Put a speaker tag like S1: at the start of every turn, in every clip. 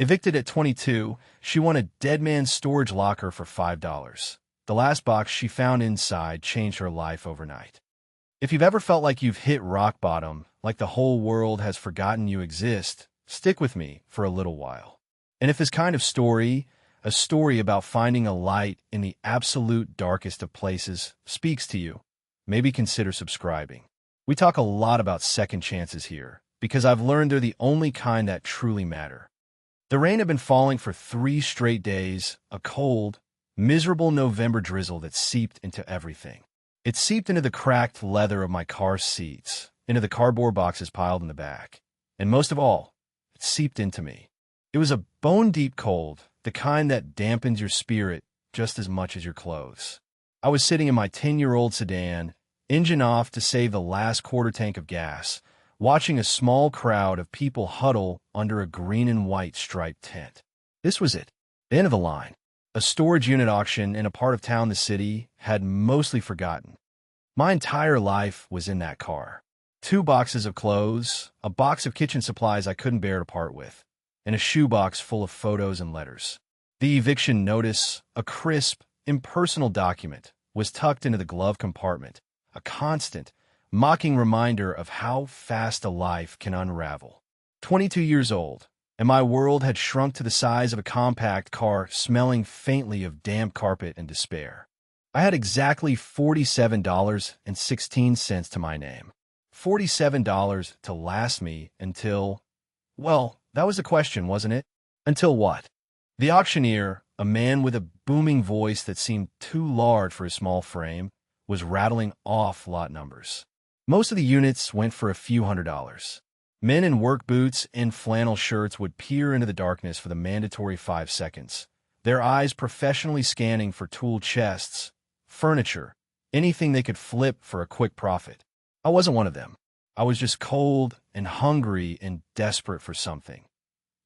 S1: Evicted at 22, she won a dead man's storage locker for $5. The last box she found inside changed her life overnight. If you've ever felt like you've hit rock bottom, like the whole world has forgotten you exist, stick with me for a little while. And if this kind of story, a story about finding a light in the absolute darkest of places, speaks to you, maybe consider subscribing. We talk a lot about second chances here, because I've learned they're the only kind that truly matter. The rain had been falling for 3 straight days, a cold, miserable November drizzle that seeped into everything. It seeped into the cracked leather of my car's seats, into the cardboard boxes piled in the back, and most of all, it seeped into me. It was a bone-deep cold, the kind that dampens your spirit just as much as your clothes. I was sitting in my 10-year-old sedan, engine off to save the last quarter tank of gas, watching a small crowd of people huddle under a green and white striped tent. This was it, the end of the line. A storage unit auction in a part of town the city had mostly forgotten. My entire life was in that car. 2 boxes of clothes, a box of kitchen supplies I couldn't bear to part with, and a shoebox full of photos and letters. The eviction notice, a crisp, impersonal document, was tucked into the glove compartment, a constant, mocking reminder of how fast a life can unravel. 22 years old, and my world had shrunk to the size of a compact car smelling faintly of damp carpet and despair. I had exactly $47.16 to my name. $47 to last me until, well, that was the question, wasn't it? Until what? The auctioneer, a man with a booming voice that seemed too large for his small frame, was rattling off lot numbers. Most of the units went for a few $100s. Men in work boots and flannel shirts would peer into the darkness for the mandatory 5 seconds, their eyes professionally scanning for tool chests, furniture, anything they could flip for a quick profit. I wasn't one of them. I was just cold and hungry and desperate for something.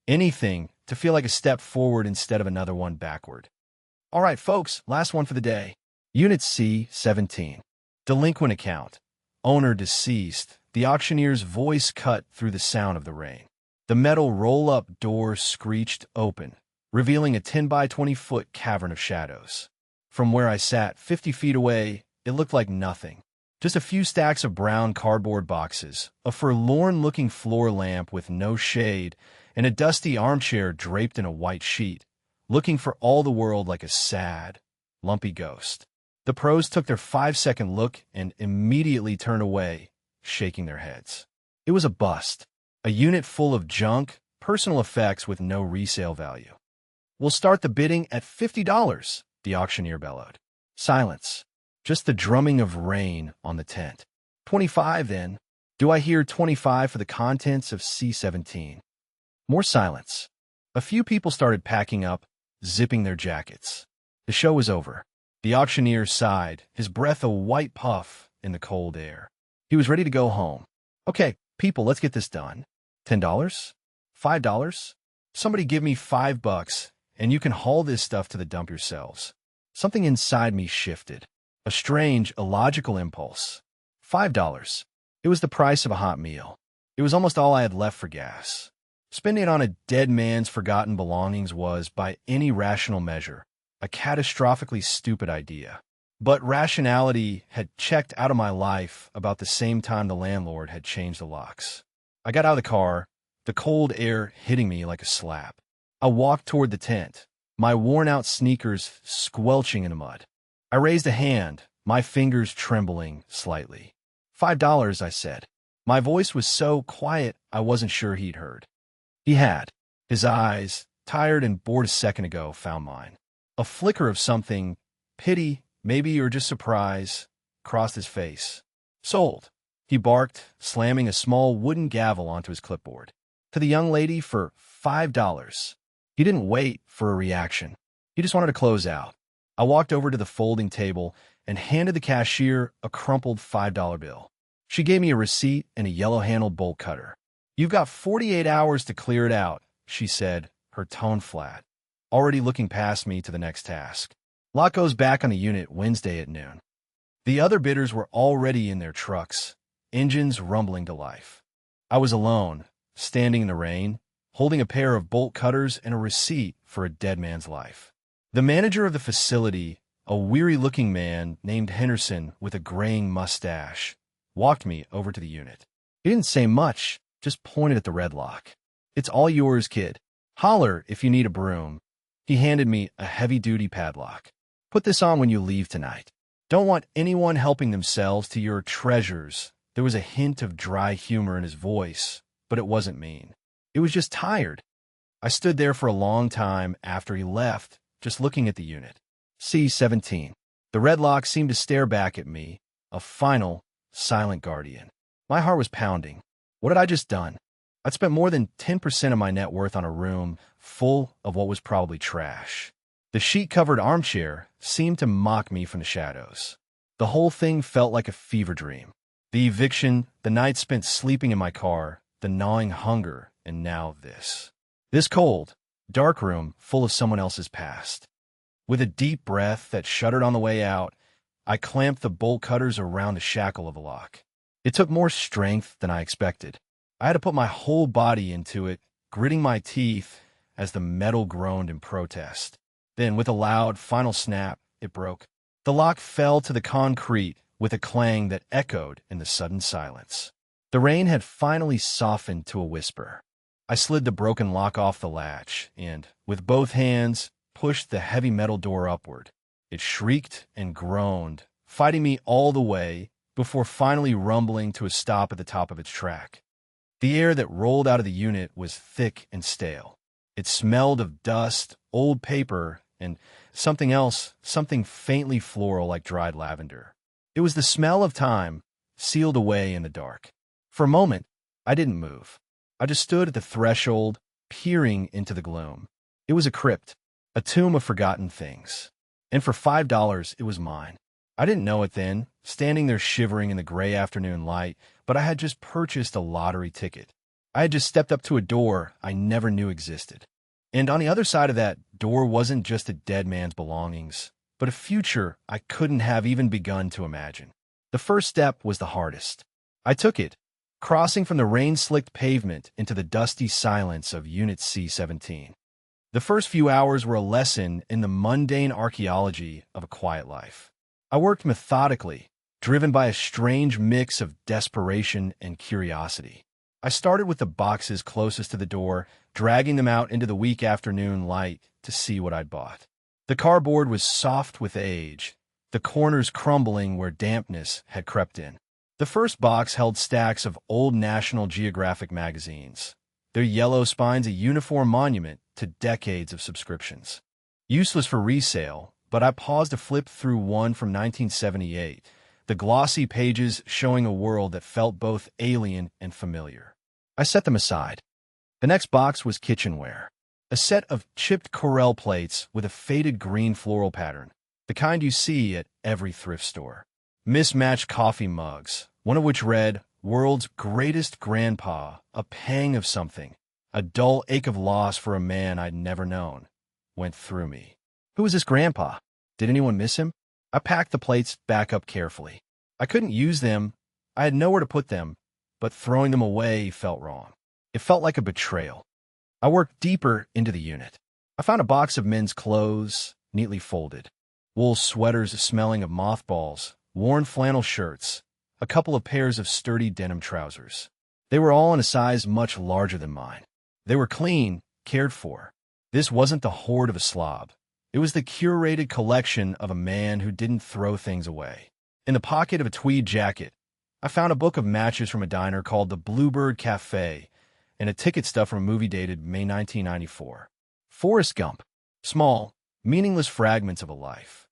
S1: Anything to feel like a step forward instead of another one backward. All right, folks, last one for the day. Unit C-17. Delinquent account. Owner deceased. The auctioneer's voice cut through the sound of the rain. The metal roll-up door screeched open, revealing a 10 by 20-foot cavern of shadows. From where I sat, 50 feet away, it looked like nothing. Just a few stacks of brown cardboard boxes, a forlorn-looking floor lamp with no shade, and a dusty armchair draped in a white sheet, looking for all the world like a sad, lumpy ghost. The pros took their 5-second look and immediately turned away, shaking their heads. It was a bust, a unit full of junk, personal effects with no resale value. "We'll start the bidding at $50, the auctioneer bellowed. Silence. Just the drumming of rain on the tent. 25 then. Do I hear 25 for the contents of C-17? More silence. A few people started packing up, zipping their jackets. The show was over. The auctioneer sighed, his breath a white puff in the cold air. He was ready to go home. Okay, people, let's get this done. $10? $5? Somebody give me $5, and you can haul this stuff to the dump yourselves. Something inside me shifted. A strange, illogical impulse. $5. It was the price of a hot meal. It was almost all I had left for gas. Spending it on a dead man's forgotten belongings was, by any rational measure, a catastrophically stupid idea. But rationality had checked out of my life about the same time the landlord had changed the locks. I got out of the car, the cold air hitting me like a slap. I walked toward the tent, my worn-out sneakers squelching in the mud. I raised a hand, my fingers trembling slightly. $5, I said. My voice was so quiet I wasn't sure he'd heard. He had. His eyes, tired and bored a second ago, found mine. A flicker of something, pity, maybe, or just surprise, crossed his face. Sold, he barked, slamming a small wooden gavel onto his clipboard. To the young lady for $5. He didn't wait for a reaction. He just wanted to close out. I walked over to the folding table and handed the cashier a crumpled $5 bill. She gave me a receipt and a yellow-handled bolt cutter. "You've got 48 hours to clear it out," she said, her tone flat, already looking past me to the next task. "Lot goes back on the unit Wednesday at noon." The other bidders were already in their trucks, engines rumbling to life. I was alone, standing in the rain, holding a pair of bolt cutters and a receipt for a dead man's life. The manager of the facility, a weary-looking man named Henderson with a graying mustache, walked me over to the unit. He didn't say much, just pointed at the red lock. "It's all yours, kid. Holler if you need a broom." He handed me a heavy-duty padlock. "Put this on when you leave tonight. Don't want anyone helping themselves to your treasures." There was a hint of dry humor in his voice, but it wasn't mean. It was just tired. I stood there for a long time after he left, just looking at the unit. C-17. The red lock seemed to stare back at me, a final, silent guardian. My heart was pounding. What had I just done? I'd spent more than 10% of my net worth on a room full of what was probably trash. The sheet-covered armchair seemed to mock me from the shadows. The whole thing felt like a fever dream. The eviction, the night spent sleeping in my car, the gnawing hunger, and now this. This cold, dark room full of someone else's past. With a deep breath that shuddered on the way out, I clamped the bolt cutters around the shackle of the lock. It took more strength than I expected. I had to put my whole body into it, gritting my teeth as the metal groaned in protest. Then, with a loud, final snap, it broke. The lock fell to the concrete with a clang that echoed in the sudden silence. The rain had finally softened to a whisper. I slid the broken lock off the latch and, with both hands, pushed the heavy metal door upward. It shrieked and groaned, fighting me all the way before finally rumbling to a stop at the top of its track. The air that rolled out of the unit was thick and stale. It smelled of dust, old paper, and something else, something faintly floral like dried lavender. It was the smell of time, sealed away in the dark. For a moment, I didn't move. I just stood at the threshold, peering into the gloom. It was a crypt, a tomb of forgotten things. And for $5, it was mine. I didn't know it then, standing there shivering in the gray afternoon light, but I had just purchased a lottery ticket. I had just stepped up to a door I never knew existed. And on the other side of that door wasn't just a dead man's belongings, but a future I couldn't have even begun to imagine. The first step was the hardest. I took it, crossing from the rain-slicked pavement into the dusty silence of Unit C-17. The first few hours were a lesson in the mundane archaeology of a quiet life. I worked methodically, driven by a strange mix of desperation and curiosity. I started with the boxes closest to the door, dragging them out into the weak afternoon light to see what I'd bought. The cardboard was soft with age, the corners crumbling where dampness had crept in. The first box held stacks of old National Geographic magazines, their yellow spines a uniform monument to decades of subscriptions. Useless for resale, but I paused to flip through one from 1978, the glossy pages showing a world that felt both alien and familiar. I set them aside. The next box was kitchenware, a set of chipped Corelle plates with a faded green floral pattern, the kind you see at every thrift store. Mismatched coffee mugs, one of which read, "World's Greatest Grandpa, a pang of something, a dull ache of loss for a man I'd never known," went through me. Who was this grandpa? Did anyone miss him? I packed the plates back up carefully. I couldn't use them. I had nowhere to put them, but throwing them away felt wrong. It felt like a betrayal. I worked deeper into the unit. I found a box of men's clothes, neatly folded. Wool sweaters smelling of mothballs, worn flannel shirts, a couple of pairs of sturdy denim trousers. They were all in a size much larger than mine. They were clean, cared for. This wasn't the hoard of a slob. It was the curated collection of a man who didn't throw things away. In the pocket of a tweed jacket, I found a book of matches from a diner called the Bluebird Cafe and a ticket stub from a movie dated May 1994. Forrest Gump. Small, meaningless fragments of a life.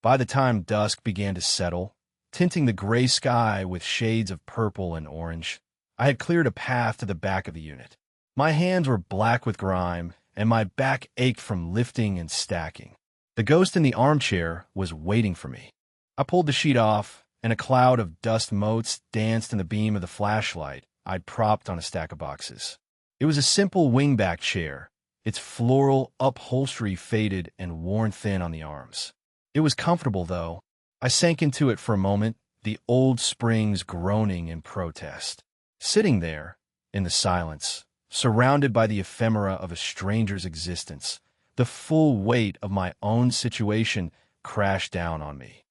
S1: By the time dusk began to settle, tinting the gray sky with shades of purple and orange, I had cleared a path to the back of the unit. My hands were black with grime, and my back ached from lifting and stacking. The ghost in the armchair was waiting for me. I pulled the sheet off, and a cloud of dust motes danced in the beam of the flashlight I'd propped on a stack of boxes. It was a simple wingback chair, its floral upholstery faded and worn thin on the arms. It was comfortable, though. I sank into it for a moment, the old springs groaning in protest. Sitting there, in the silence, surrounded by the ephemera of a stranger's existence, the full weight of my own situation crashed down on me.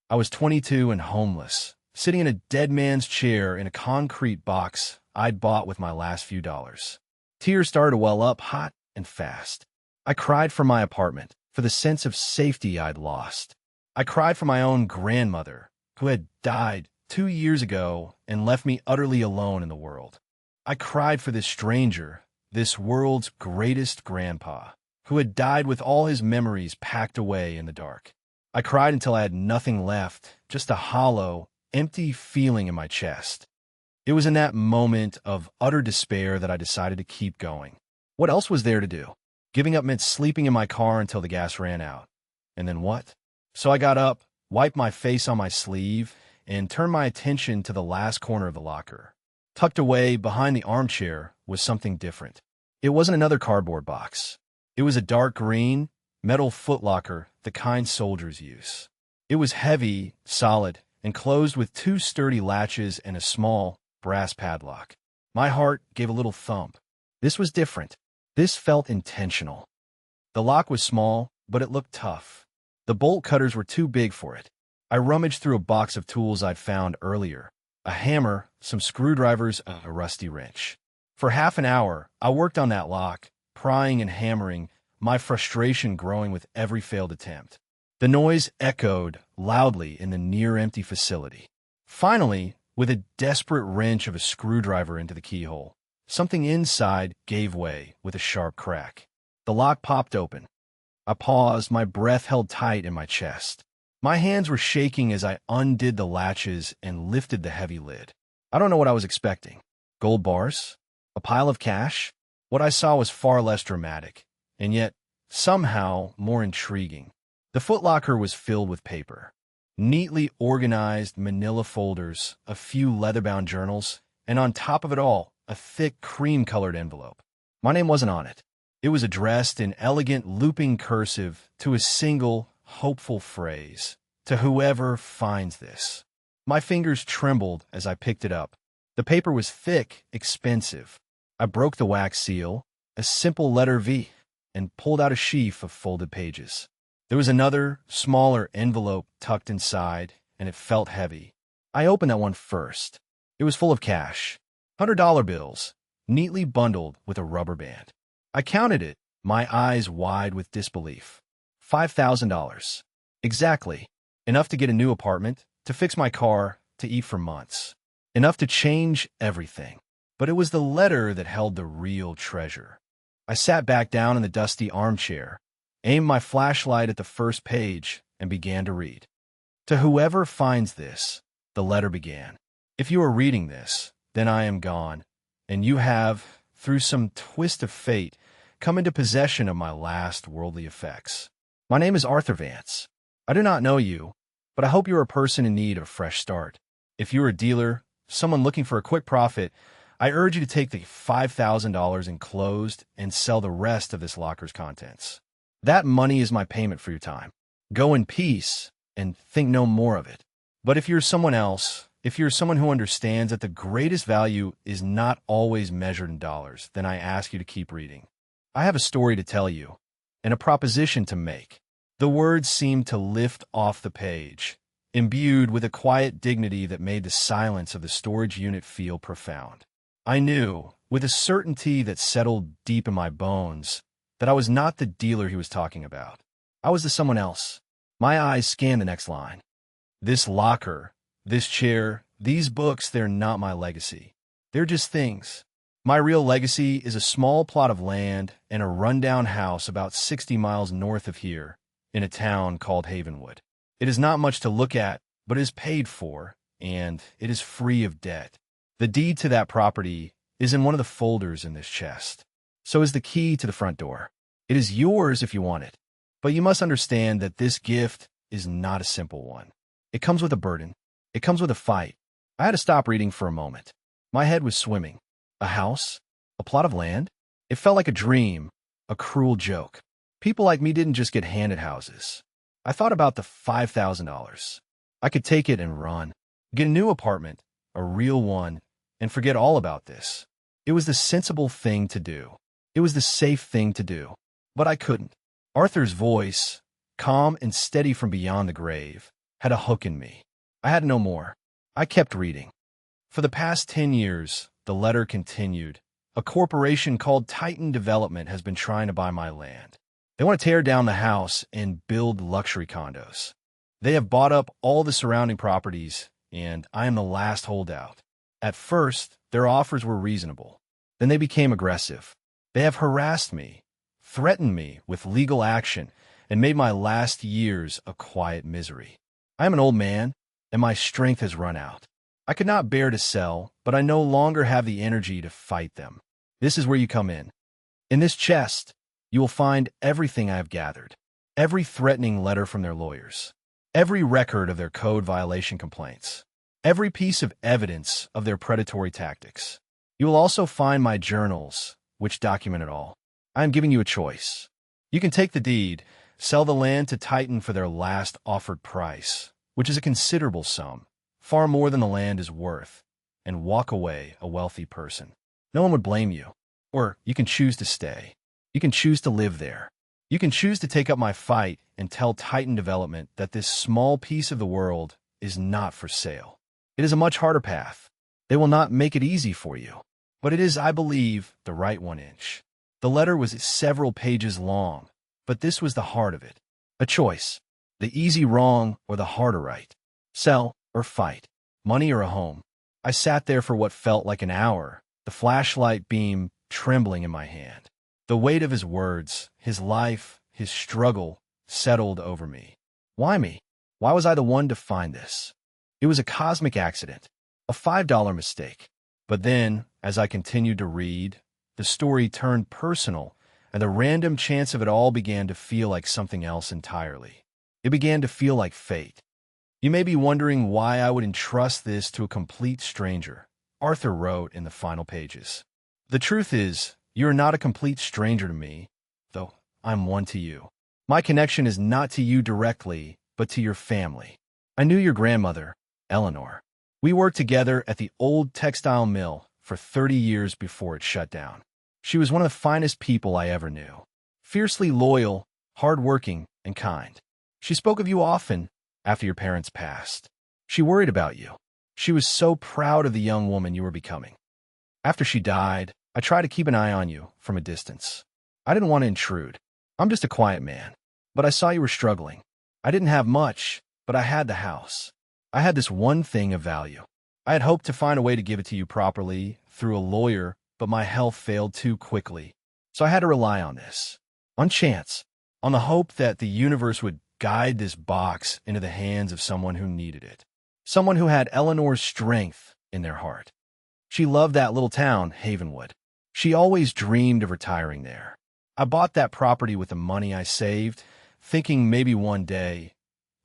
S1: I was 22 and homeless, sitting in a dead man's chair in a concrete box I'd bought with my last few dollars. Tears started to well up hot and fast. I cried for my apartment, for the sense of safety I'd lost. I cried for my own grandmother, who had died 2 years ago and left me utterly alone in the world. I cried for this stranger, this world's greatest grandpa, who had died with all his memories packed away in the dark. I cried until I had nothing left, just a hollow, empty feeling in my chest. It was in that moment of utter despair that I decided to keep going. What else was there to do? Giving up meant sleeping in my car until the gas ran out. And then what? So I got up, wiped my face on my sleeve, and turned my attention to the last corner of the locker. Tucked away behind the armchair was something different. It wasn't another cardboard box. It was a dark green, metal footlocker, the kind soldiers use. It was heavy, solid, and closed with 2 sturdy latches and a small, brass padlock. My heart gave a little thump. This was different. This felt intentional. The lock was small, but it looked tough. The bolt cutters were too big for it. I rummaged through a box of tools I'd found earlier. A hammer, some screwdrivers, a rusty wrench. For half an hour, I worked on that lock, prying and hammering, my frustration growing with every failed attempt. The noise echoed loudly in the near-empty facility. Finally, with a desperate wrench of a screwdriver into the keyhole, something inside gave way with a sharp crack. The lock popped open. I paused, my breath held tight in my chest. My hands were shaking as I undid the latches and lifted the heavy lid. I don't know what I was expecting. Gold bars? A pile of cash? What I saw was far less dramatic, and yet somehow more intriguing. The footlocker was filled with paper. Neatly organized manila folders, a few leather-bound journals, and on top of it all, a thick cream-colored envelope. My name wasn't on it. It was addressed in elegant looping cursive to a single, hopeful phrase, "To whoever finds this." My fingers trembled as I picked it up. The paper was thick, expensive. I broke the wax seal, a simple letter V, and pulled out a sheaf of folded pages. There was another, smaller envelope tucked inside, and it felt heavy. I opened that one first. It was full of cash, $100 bills, neatly bundled with a rubber band. I counted it, my eyes wide with disbelief. $5,000. Exactly. Enough to get a new apartment, to fix my car, to eat for months. Enough to change everything. But it was the letter that held the real treasure. I sat back down in the dusty armchair, aimed my flashlight at the first page, and began to read. "To whoever finds this," the letter began. "If you are reading this, then I am gone, and you have, through some twist of fate, come into possession of my last worldly effects. My name is Arthur Vance. I do not know you, but I hope you are a person in need of a fresh start. If you are a dealer, someone looking for a quick profit, I urge you to take the $5,000 enclosed and sell the rest of this locker's contents. That money is my payment for your time. Go in peace and think no more of it. But if you're someone else, if you're someone who understands that the greatest value is not always measured in dollars, then I ask you to keep reading. I have a story to tell you and a proposition to make." The words seemed to lift off the page, imbued with a quiet dignity that made the silence of the storage unit feel profound. I knew, with a certainty that settled deep in my bones, that I was not the dealer he was talking about. I was the someone else. My eyes scanned the next line. "This locker, this chair, these books, they're not my legacy. They're just things. My real legacy is a small plot of land and a rundown house about 60 miles north of here, in a town called Havenwood. It is not much to look at, but it is paid for, and it is free of debt. The deed to that property is in one of the folders in this chest. So is the key to the front door. It is yours if you want it, but you must understand that this gift is not a simple one. It comes with a burden. It comes with a fight." I had to stop reading for a moment. My head was swimming. A house? A plot of land? It felt like a dream, a cruel joke. People like me didn't just get handed houses. I thought about the $5,000. I could take it and run, get a new apartment, a real one, and forget all about this. It was the sensible thing to do. It was the safe thing to do. But I couldn't. Arthur's voice, calm and steady from beyond the grave, had a hook in me. I had no more. I kept reading. For the past 10 years, the letter continued. A corporation called Titan Development has been trying to buy my land. They want to tear down the house and build luxury condos. They have bought up all the surrounding properties, and I am the last holdout. At first, their offers were reasonable. Then they became aggressive. They have harassed me, threatened me with legal action, and made my last years a quiet misery. I am an old man, and my strength has run out. I could not bear to sell, but I no longer have the energy to fight them. This is where you come in. In this chest, you will find everything I have gathered, every threatening letter from their lawyers, every record of their code violation complaints, every piece of evidence of their predatory tactics. You will also find my journals, which document it all. I am giving you a choice. You can take the deed, sell the land to Titan for their last offered price, which is a considerable sum, far more than the land is worth, and walk away a wealthy person. No one would blame you. Or you can choose to stay. You can choose to live there. You can choose to take up my fight and tell Titan Development that this small piece of the world is not for sale. It is a much harder path. They will not make it easy for you. But it is, I believe, the right 1 inch. The letter was several pages long, but this was the heart of it. A choice. The easy wrong or the harder right. Sell or fight. Money or a home. I sat there for what felt like an hour, the flashlight beam trembling in my hand. The weight of his words, his life, his struggle settled over me. Why me? Why was I the one to find this? It was a cosmic accident, a $5 mistake. But then, as I continued to read, the story turned personal, and the random chance of it all began to feel like something else entirely. It began to feel like fate. You may be wondering why I would entrust this to a complete stranger, Arthur wrote in the final pages. The truth is, you are not a complete stranger to me, though I'm one to you. My connection is not to you directly, but to your family. I knew your grandmother, Eleanor. We worked together at the old textile mill for 30 years before it shut down. She was one of the finest people I ever knew. Fiercely loyal, hardworking, and kind. She spoke of you often after your parents passed. She worried about you. She was so proud of the young woman you were becoming. After she died, I tried to keep an eye on you from a distance. I didn't want to intrude. I'm just a quiet man. But I saw you were struggling. I didn't have much, but I had the house. I had this one thing of value. I had hoped to find a way to give it to you properly through a lawyer, but my health failed too quickly. So I had to rely on this. On chance. On the hope that the universe would guide this box into the hands of someone who needed it. Someone who had Eleanor's strength in their heart. She loved that little town, Havenwood. She always dreamed of retiring there. I bought that property with the money I saved, thinking maybe one day,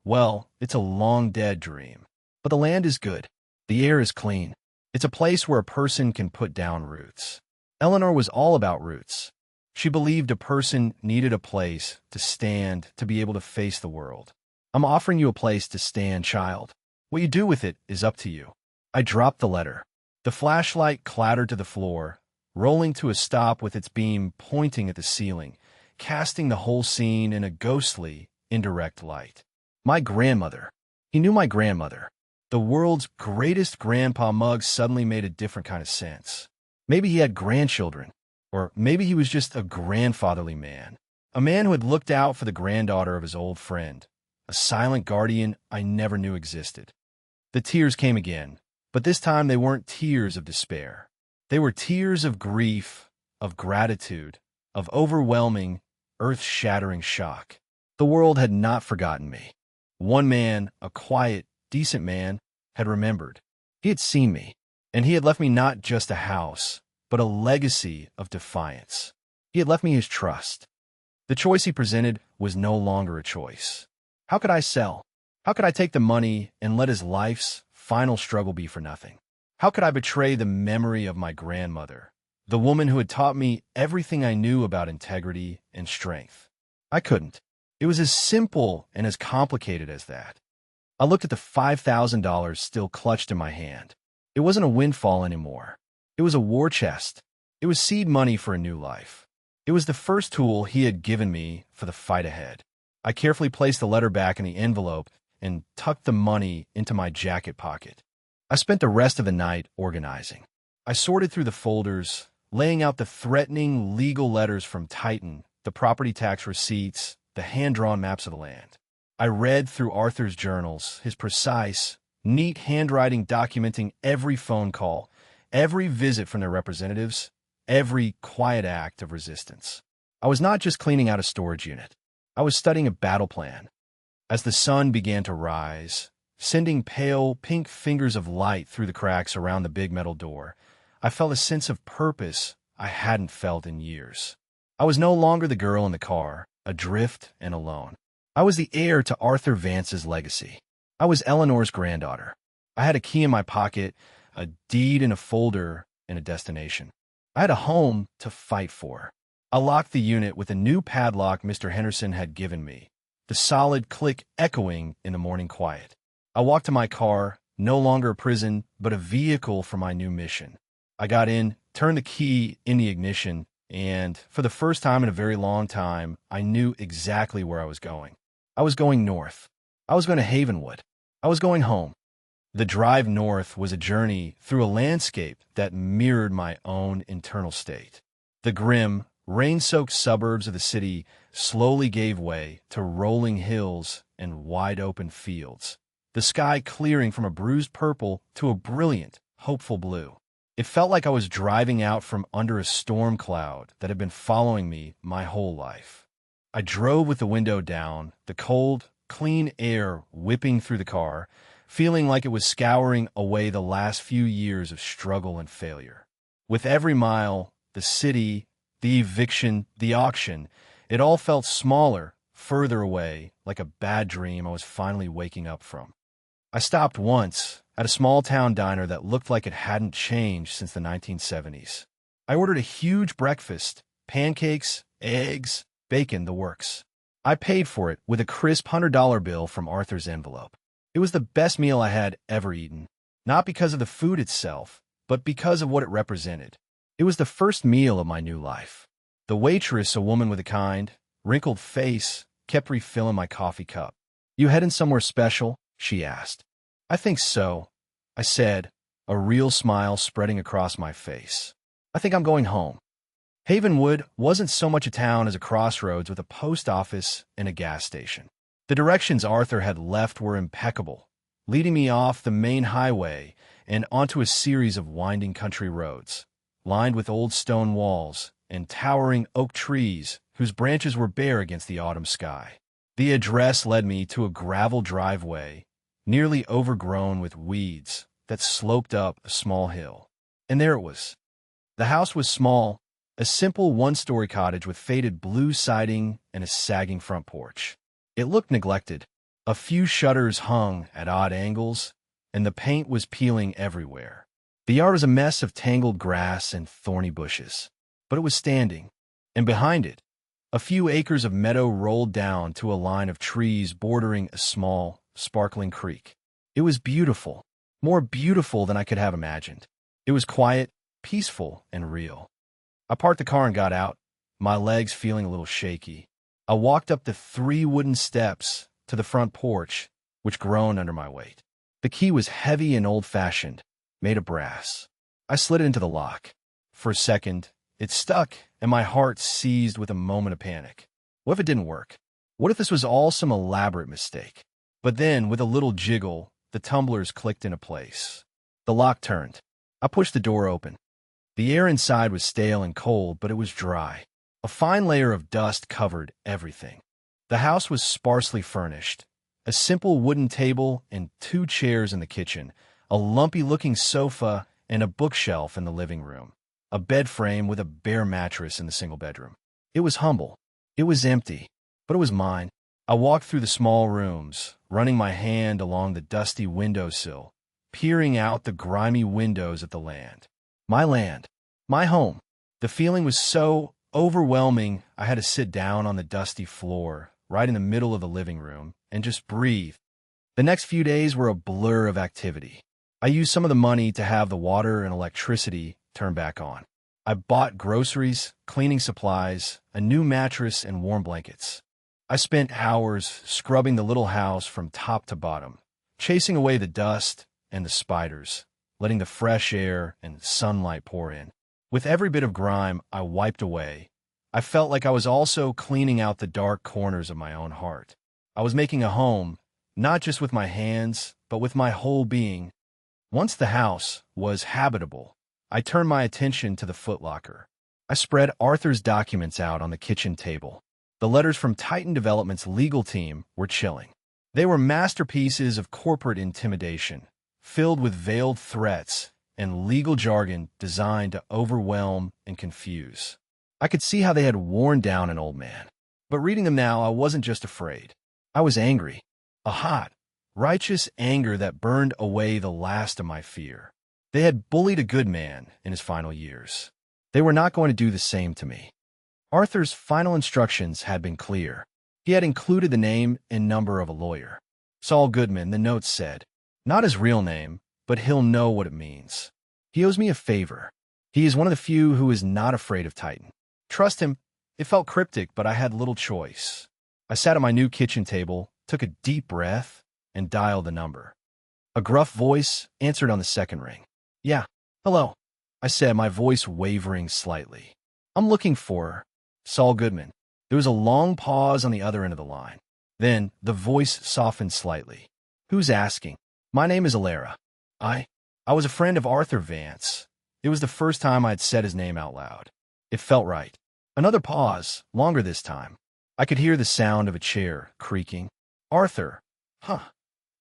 S1: well, it's a long-dead dream. But the land is good. The air is clean. It's a place where a person can put down roots. Eleanor was all about roots. She believed a person needed a place to stand to be able to face the world. I'm offering you a place to stand, child. What you do with it is up to you. I dropped the letter. The flashlight clattered to the floor, rolling to a stop with its beam pointing at the ceiling, casting the whole scene in a ghostly, indirect light. My grandmother. He knew my grandmother. The world's greatest grandpa mug suddenly made a different kind of sense. Maybe he had grandchildren, or maybe he was just a grandfatherly man. A man who had looked out for the granddaughter of his old friend, a silent guardian I never knew existed. The tears came again, but this time they weren't tears of despair. They were tears of grief, of gratitude, of overwhelming, earth-shattering shock. The world had not forgotten me. One man, a quiet, decent man, had remembered. He had seen me, and he had left me not just a house, but a legacy of defiance. He had left me his trust. The choice he presented was no longer a choice. How could I sell? How could I take the money and let his life's final struggle be for nothing? How could I betray the memory of my grandmother, the woman who had taught me everything I knew about integrity and strength? I couldn't. It was as simple and as complicated as that. I looked at the $5,000 still clutched in my hand. It wasn't a windfall anymore. It was a war chest, It was seed money for a new life. It was the first tool he had given me for the fight ahead. I carefully placed the letter back in the envelope and tucked the money into my jacket pocket. I spent the rest of the night organizing. I sorted through the folders, laying out the threatening legal letters from Titan, the property tax receipts, the hand-drawn maps of the land. I read through Arthur's journals, his precise, neat handwriting documenting every phone call, every visit from their representatives, every quiet act of resistance. I was not just cleaning out a storage unit. I was studying a battle plan. As the sun began to rise, sending pale, pink fingers of light through the cracks around the big metal door, I felt a sense of purpose I hadn't felt in years. I was no longer the girl in the car, adrift and alone. I was the heir to Arthur Vance's legacy. I was Eleanor's granddaughter. I had a key in my pocket, a deed in a folder, and a destination. I had a home to fight for. I locked the unit with a new padlock Mr. Henderson had given me, the solid click echoing in the morning quiet. I walked to my car, no longer a prison, but a vehicle for my new mission. I got in, turned the key in the ignition, and for the first time in a very long time, I knew exactly where I was going. I was going north. I was going to Havenwood. I was going home. The drive north was a journey through a landscape that mirrored my own internal state. The grim, rain-soaked suburbs of the city slowly gave way to rolling hills and wide-open fields, the sky clearing from a bruised purple to a brilliant, hopeful blue. It felt like I was driving out from under a storm cloud that had been following me my whole life. I drove with the window down, the cold, clean air whipping through the car, feeling like it was scouring away the last few years of struggle and failure. With every mile, the city, the eviction, the auction, it all felt smaller, further away, like a bad dream I was finally waking up from. I stopped once at a small-town diner that looked like it hadn't changed since the 1970s. I ordered a huge breakfast, pancakes, eggs, bacon, the works. I paid for it with a crisp $100 bill from Arthur's envelope. It was the best meal I had ever eaten, not because of the food itself, but because of what it represented. It was the first meal of my new life. The waitress, a woman with a kind, wrinkled face, kept refilling my coffee cup. "You heading somewhere special?" she asked. "I think so," I said, a real smile spreading across my face. "I think I'm going home." Havenwood wasn't so much a town as a crossroads with a post office and a gas station. The directions Arthur had left were impeccable, leading me off the main highway and onto a series of winding country roads, lined with old stone walls and towering oak trees whose branches were bare against the autumn sky. The address led me to a gravel driveway, nearly overgrown with weeds, that sloped up a small hill. And there it was. The house was small, a simple one-story cottage with faded blue siding and a sagging front porch. It looked neglected. A few shutters hung at odd angles, and the paint was peeling everywhere. The yard was a mess of tangled grass and thorny bushes, but it was standing, and behind it, a few acres of meadow rolled down to a line of trees bordering a small, sparkling creek. It was beautiful, more beautiful than I could have imagined. It was quiet, peaceful, and real. I parked the car and got out, my legs feeling a little shaky. I walked up the 3 wooden steps to the front porch, which groaned under my weight. The key was heavy and old-fashioned, made of brass. I slid it into the lock. For a second, it stuck, and my heart seized with a moment of panic. What if it didn't work? What if this was all some elaborate mistake? But then, with a little jiggle, the tumblers clicked into place. The lock turned. I pushed the door open. The air inside was stale and cold, but it was dry. A fine layer of dust covered everything. The house was sparsely furnished. A simple wooden table and 2 chairs in the kitchen, a lumpy-looking sofa, and a bookshelf in the living room. A bed frame with a bare mattress in the single bedroom. It was humble. It was empty, but it was mine. I walked through the small rooms, running my hand along the dusty windowsill, peering out the grimy windows at the land. My land. My home. The feeling was so overwhelming, I had to sit down on the dusty floor, right in the middle of the living room, and just breathe. The next few days were a blur of activity. I used some of the money to have the water and electricity turned back on. I bought groceries, cleaning supplies, a new mattress, and warm blankets. I spent hours scrubbing the little house from top to bottom, chasing away the dust and the spiders, letting the fresh air and sunlight pour in. With every bit of grime I wiped away, I felt like I was also cleaning out the dark corners of my own heart. I was making a home, not just with my hands, but with my whole being. Once the house was habitable, I turned my attention to the footlocker. I spread Arthur's documents out on the kitchen table. The letters from Titan Development's legal team were chilling. They were masterpieces of corporate intimidation, filled with veiled threats and legal jargon designed to overwhelm and confuse. I could see how they had worn down an old man. But reading them now, I wasn't just afraid. I was angry. A hot, righteous anger that burned away the last of my fear. They had bullied a good man in his final years. They were not going to do the same to me. Arthur's final instructions had been clear. He had included the name and number of a lawyer. Saul Goodman, the note said. Not his real name, but he'll know what it means. He owes me a favor. He is one of the few who is not afraid of Titan. Trust him. It felt cryptic, but I had little choice. I sat at my new kitchen table, took a deep breath, and dialed the number. A gruff voice answered on the second ring. Yeah, hello, I said, my voice wavering slightly. I'm looking for Saul Goodman. There was a long pause on the other end of the line. Then the voice softened slightly. Who's asking? My name is Alara. I was a friend of Arthur Vance. It was the first time I had said his name out loud. It felt right. Another pause, longer this time. I could hear the sound of a chair creaking. Arthur. Huh,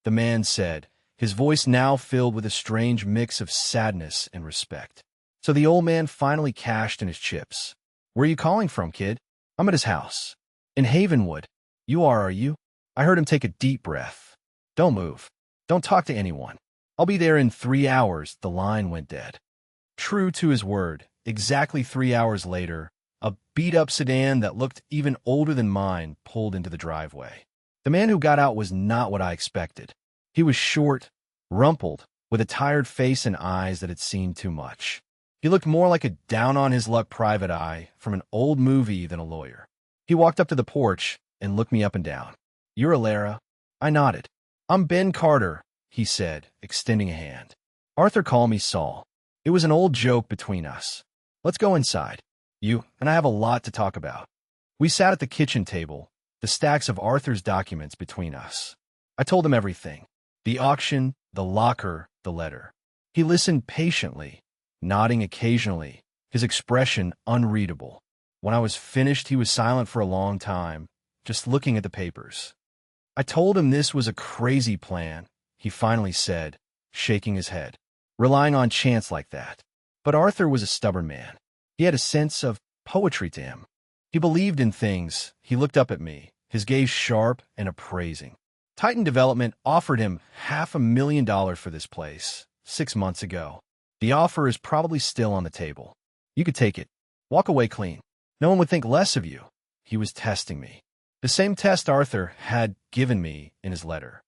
S1: the man said, his voice now filled with a strange mix of sadness and respect. So the old man finally cashed in his chips. Where are you calling from, kid? I'm at his house. In Havenwood. You are you? I heard him take a deep breath. Don't move. Don't talk to anyone. I'll be there in 3 hours. The line went dead. True to his word, exactly 3 hours later, a beat-up sedan that looked even older than mine pulled into the driveway. The man who got out was not what I expected. He was short, rumpled, with a tired face and eyes that had seen too much. He looked more like a down-on-his-luck private eye from an old movie than a lawyer. He walked up to the porch and looked me up and down. You're Alara? I nodded. I'm Ben Carter, he said, extending a hand. Arthur called me Saul. It was an old joke between us. Let's go inside. You and I have a lot to talk about. We sat at the kitchen table, the stacks of Arthur's documents between us. I told him everything. The auction, the locker, the letter. He listened patiently, nodding occasionally, his expression unreadable. When I was finished, he was silent for a long time, just looking at the papers. I told him this was a crazy plan, he finally said, shaking his head. Relying on chance like that. But Arthur was a stubborn man. He had a sense of poetry to him. He believed in things. He looked up at me, his gaze sharp and appraising. Titan Development offered him $500,000 for this place 6 months ago. The offer is probably still on the table. You could take it. Walk away clean. No one would think less of you. He was testing me. The same test Arthur had given me in his letter.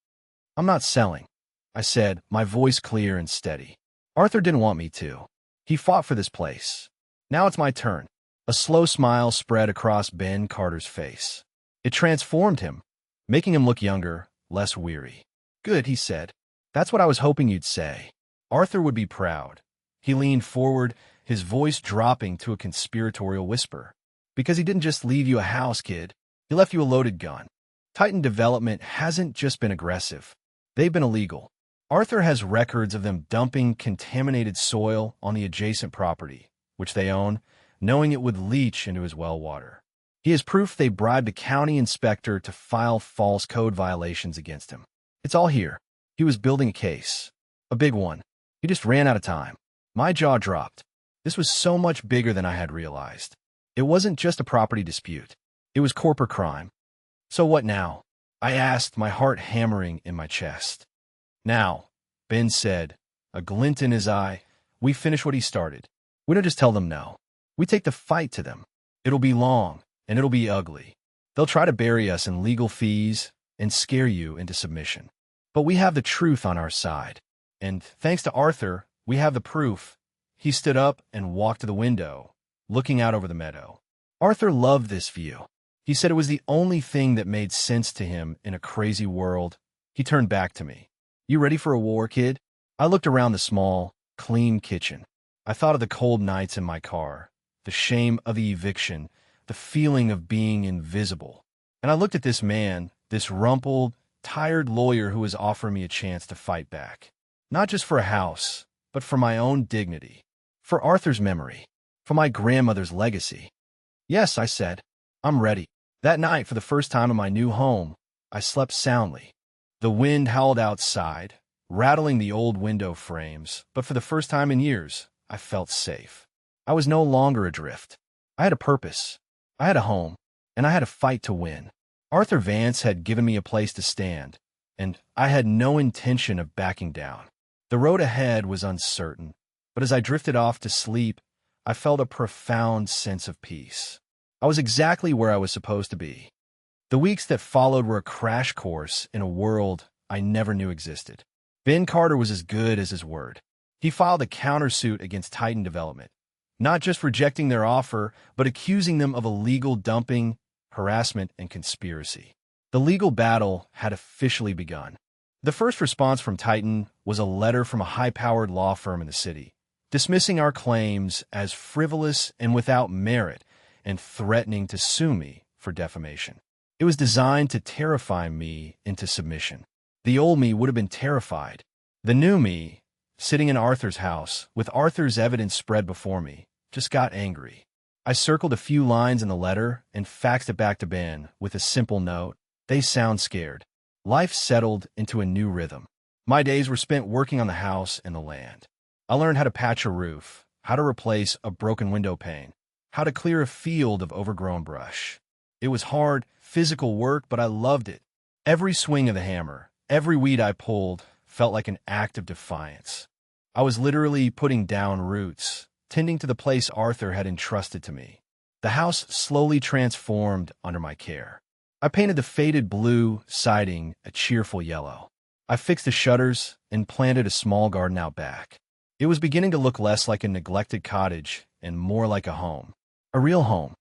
S1: I'm not selling, I said, my voice clear and steady. Arthur didn't want me to. He fought for this place. Now it's my turn. A slow smile spread across Ben Carter's face. It transformed him, making him look younger, less weary. Good, he said. That's what I was hoping you'd say. Arthur would be proud. He leaned forward, his voice dropping to a conspiratorial whisper. Because he didn't just leave you a house, kid. He left you a loaded gun. Titan Development hasn't just been aggressive. They've been illegal. Arthur has records of them dumping contaminated soil on the adjacent property, which they own, knowing it would leach into his well water. He has proof they bribed a county inspector to file false code violations against him. It's all here. He was building a case. A big one. He just ran out of time. My jaw dropped. This was so much bigger than I had realized. It wasn't just a property dispute. It was corporate crime. So what now? I asked, my heart hammering in my chest. Now, Ben said, a glint in his eye, we finish what he started. We don't just tell them no. We take the fight to them. It'll be long, and it'll be ugly. They'll try to bury us in legal fees and scare you into submission. But we have the truth on our side. And thanks to Arthur, we have the proof. He stood up and walked to the window, looking out over the meadow. Arthur loved this view. He said it was the only thing that made sense to him in a crazy world. He turned back to me. "You ready for a war, kid?" I looked around the small, clean kitchen. I thought of the cold nights in my car, the shame of the eviction, the feeling of being invisible. And I looked at this man, this rumpled, tired lawyer who was offering me a chance to fight back. Not just for a house, but for my own dignity, for Arthur's memory, for my grandmother's legacy. "Yes," I said, "I'm ready." That night, for the first time in my new home, I slept soundly. The wind howled outside, rattling the old window frames, but for the first time in years, I felt safe. I was no longer adrift. I had a purpose. I had a home, and I had a fight to win. Arthur Vance had given me a place to stand, and I had no intention of backing down. The road ahead was uncertain, but as I drifted off to sleep, I felt a profound sense of peace. I was exactly where I was supposed to be. The weeks that followed were a crash course in a world I never knew existed. Ben Carter was as good as his word. He filed a countersuit against Titan Development, not just rejecting their offer, but accusing them of illegal dumping, harassment, and conspiracy. The legal battle had officially begun. The first response from Titan was a letter from a high-powered law firm in the city, dismissing our claims as frivolous and without merit, and threatening to sue me for defamation. It was designed to terrify me into submission. The old me would have been terrified. The new me, sitting in Arthur's house, with Arthur's evidence spread before me, just got angry. I circled a few lines in the letter and faxed it back to Ben with a simple note: "They sound scared." Life settled into a new rhythm. My days were spent working on the house and the land. I learned how to patch a roof, how to replace a broken window pane, how to clear a field of overgrown brush. It was hard, physical work, but I loved it. Every swing of the hammer, every weed I pulled, felt like an act of defiance. I was literally putting down roots, tending to the place Arthur had entrusted to me. The house slowly transformed under my care. I painted the faded blue siding a cheerful yellow. I fixed the shutters and planted a small garden out back. It was beginning to look less like a neglected cottage and more like a home. A real home.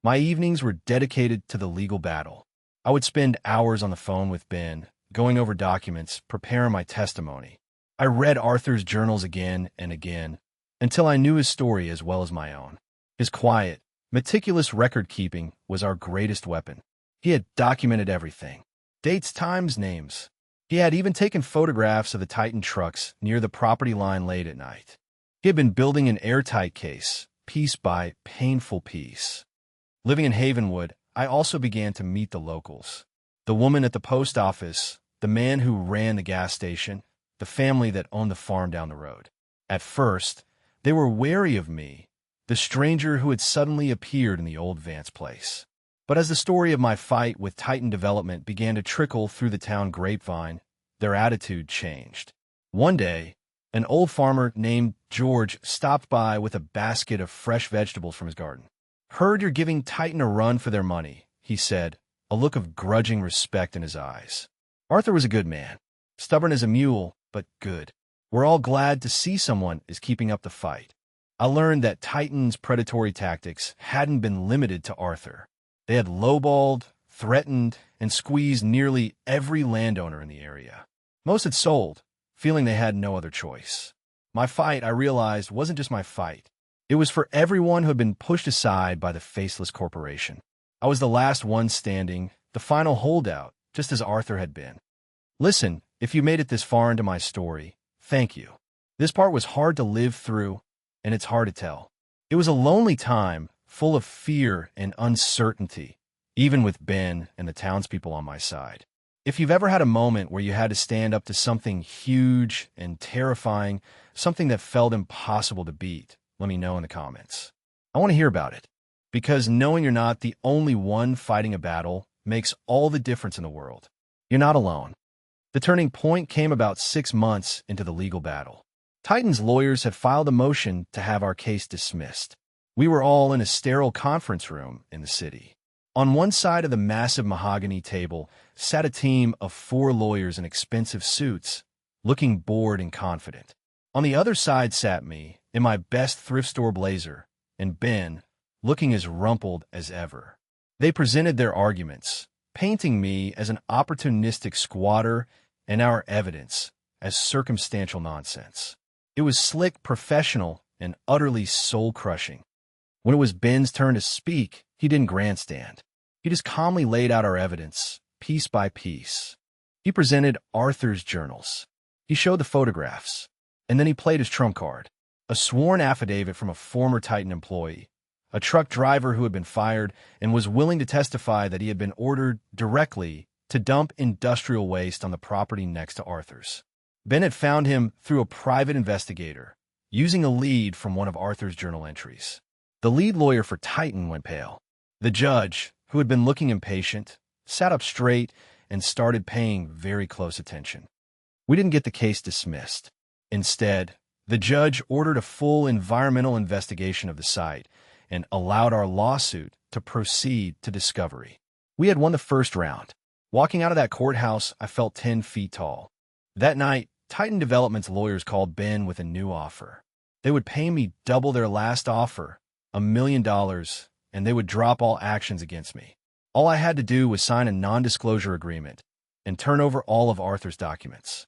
S1: My evenings were dedicated to the legal battle. I would spend hours on the phone with Ben, going over documents, preparing my testimony. I read Arthur's journals again and again, until I knew his story as well as my own. His quiet, meticulous record-keeping was our greatest weapon. He had documented everything. Dates, times, names. He had even taken photographs of the Titan trucks near the property line late at night. He had been building an airtight case, piece by painful piece. Living in Havenwood, I also began to meet the locals. The woman at the post office, the man who ran the gas station, the family that owned the farm down the road. At first, they were wary of me, the stranger who had suddenly appeared in the old Vance place. But as the story of my fight with Titan Development began to trickle through the town grapevine, their attitude changed. One day, an old farmer named George stopped by with a basket of fresh vegetables from his garden. "Heard you're giving Titan a run for their money," he said, a look of grudging respect in his eyes. Arthur was a good man, stubborn as a mule, but good. We're all glad to see someone is keeping up the fight. I learned that Titan's predatory tactics hadn't been limited to Arthur. They had lowballed, threatened, and squeezed nearly every landowner in the area. Most had sold, feeling they had no other choice. My fight, I realized, wasn't just my fight. It was for everyone who had been pushed aside by the faceless corporation. I was the last one standing, the final holdout, just as Arthur had been. Listen, if you made it this far into my story, thank you. This part was hard to live through, and it's hard to tell. It was a lonely time, full of fear and uncertainty, even with Ben and the townspeople on my side. If you've ever had a moment where you had to stand up to something huge and terrifying, something that felt impossible to beat, let me know in the comments. I want to hear about it, because knowing you're not the only one fighting a battle makes all the difference in the world. You're not alone. The turning point came about 6 months into the legal battle. Titan's lawyers had filed a motion to have our case dismissed. We were all in a sterile conference room in the city. On one side of the massive mahogany table sat a team of 4 lawyers in expensive suits, looking bored and confident. On the other side sat me, in my best thrift store blazer, and Ben, looking as rumpled as ever. They presented their arguments, painting me as an opportunistic squatter and our evidence as circumstantial nonsense. It was slick, professional, and utterly soul-crushing. When it was Ben's turn to speak, he didn't grandstand. He just calmly laid out our evidence, piece by piece. He presented Arthur's journals. He showed the photographs. And then he played his trump card, a sworn affidavit from a former Titan employee, a truck driver who had been fired and was willing to testify that he had been ordered directly to dump industrial waste on the property next to Arthur's. Ben had found him through a private investigator, using a lead from one of Arthur's journal entries. The lead lawyer for Titan went pale. The judge, who had been looking impatient, sat up straight and started paying very close attention. We didn't get the case dismissed. Instead, the judge ordered a full environmental investigation of the site and allowed our lawsuit to proceed to discovery. We had won the first round. Walking out of that courthouse, I felt 10 feet tall. That night, Titan Development's lawyers called Ben with a new offer. They would pay me double their last offer, $1 million, and they would drop all actions against me. All I had to do was sign a non-disclosure agreement and turn over all of Arthur's documents.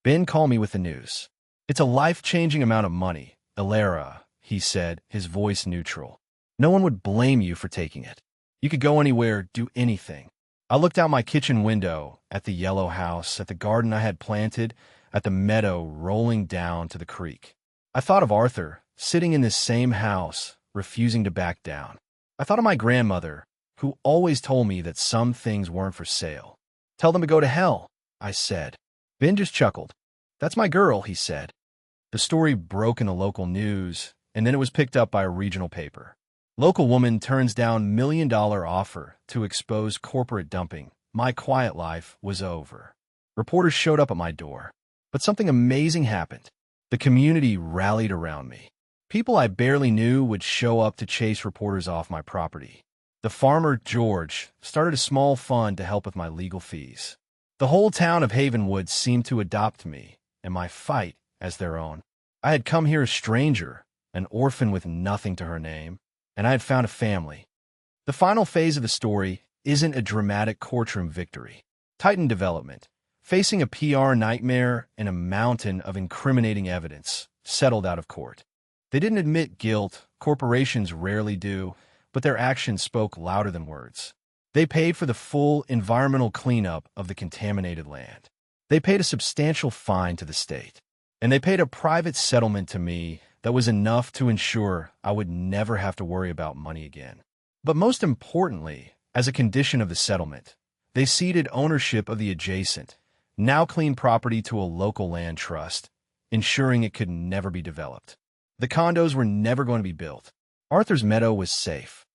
S1: Ben called me with the news. "It's a life-changing amount of money, Ilera," he said, his voice neutral. "No one would blame you for taking it. You could go anywhere, do anything." I looked out my kitchen window at the yellow house, at the garden I had planted, at the meadow rolling down to the creek. I thought of Arthur, sitting in this same house, refusing to back down. I thought of my grandmother, who always told me that some things weren't for sale. "Tell them to go to hell," I said. Ben just chuckled. "That's my girl," he said. The story broke in the local news, and then it was picked up by a regional paper. Local woman turns down $1 million offer to expose corporate dumping. My quiet life was over. Reporters showed up at my door. But something amazing happened. The community rallied around me. People I barely knew would show up to chase reporters off my property. The farmer, George, started a small fund to help with my legal fees. The whole town of Havenwood seemed to adopt me and my fight as their own. I had come here a stranger, an orphan with nothing to her name, and I had found a family. The final phase of the story isn't a dramatic courtroom victory. Titan Development, facing a PR nightmare and a mountain of incriminating evidence, settled out of court. They didn't admit guilt, corporations rarely do, but their actions spoke louder than words. They paid for the full environmental cleanup of the contaminated land. They paid a substantial fine to the state. And they paid a private settlement to me that was enough to ensure I would never have to worry about money again. But most importantly, as a condition of the settlement, they ceded ownership of the adjacent, now clean property to a local land trust, ensuring it could never be developed. The condos were never going to be built. Arthur's Meadow was safe.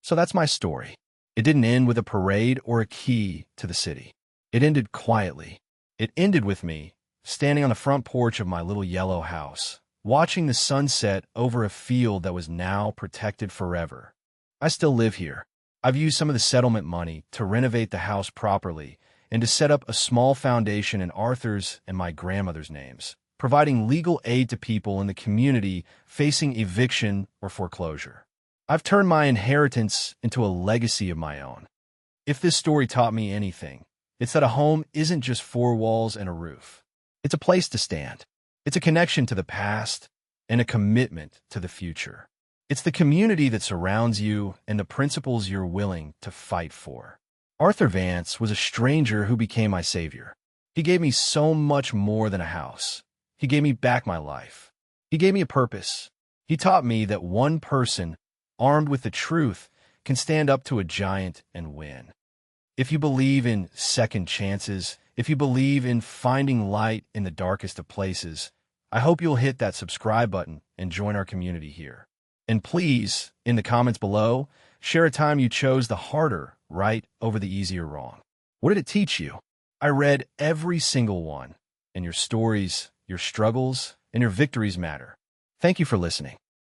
S1: So that's my story. It didn't end with a parade or a key to the city. It ended quietly. It ended with me, standing on the front porch of my little yellow house, watching the sunset over a field that was now protected forever. I still live here. I've used some of the settlement money to renovate the house properly and to set up a small foundation in Arthur's and my grandmother's names, providing legal aid to people in the community facing eviction or foreclosure. I've turned my inheritance into a legacy of my own. If this story taught me anything, it's that a home isn't just four walls and a roof. It's a place to stand. It's a connection to the past and a commitment to the future. It's the community that surrounds you and the principles you're willing to fight for. Arthur Vance was a stranger who became my savior. He gave me so much more than a house. He gave me back my life. He gave me a purpose. He taught me that one person, armed with the truth, can stand up to a giant and win. If you believe in second chances, if you believe in finding light in the darkest of places, I hope you'll hit that subscribe button and join our community here. And please, in the comments below, share a time you chose the harder right over the easier wrong. What did it teach you? I read every single one, and your stories, your struggles, and your victories matter. Thank you for listening.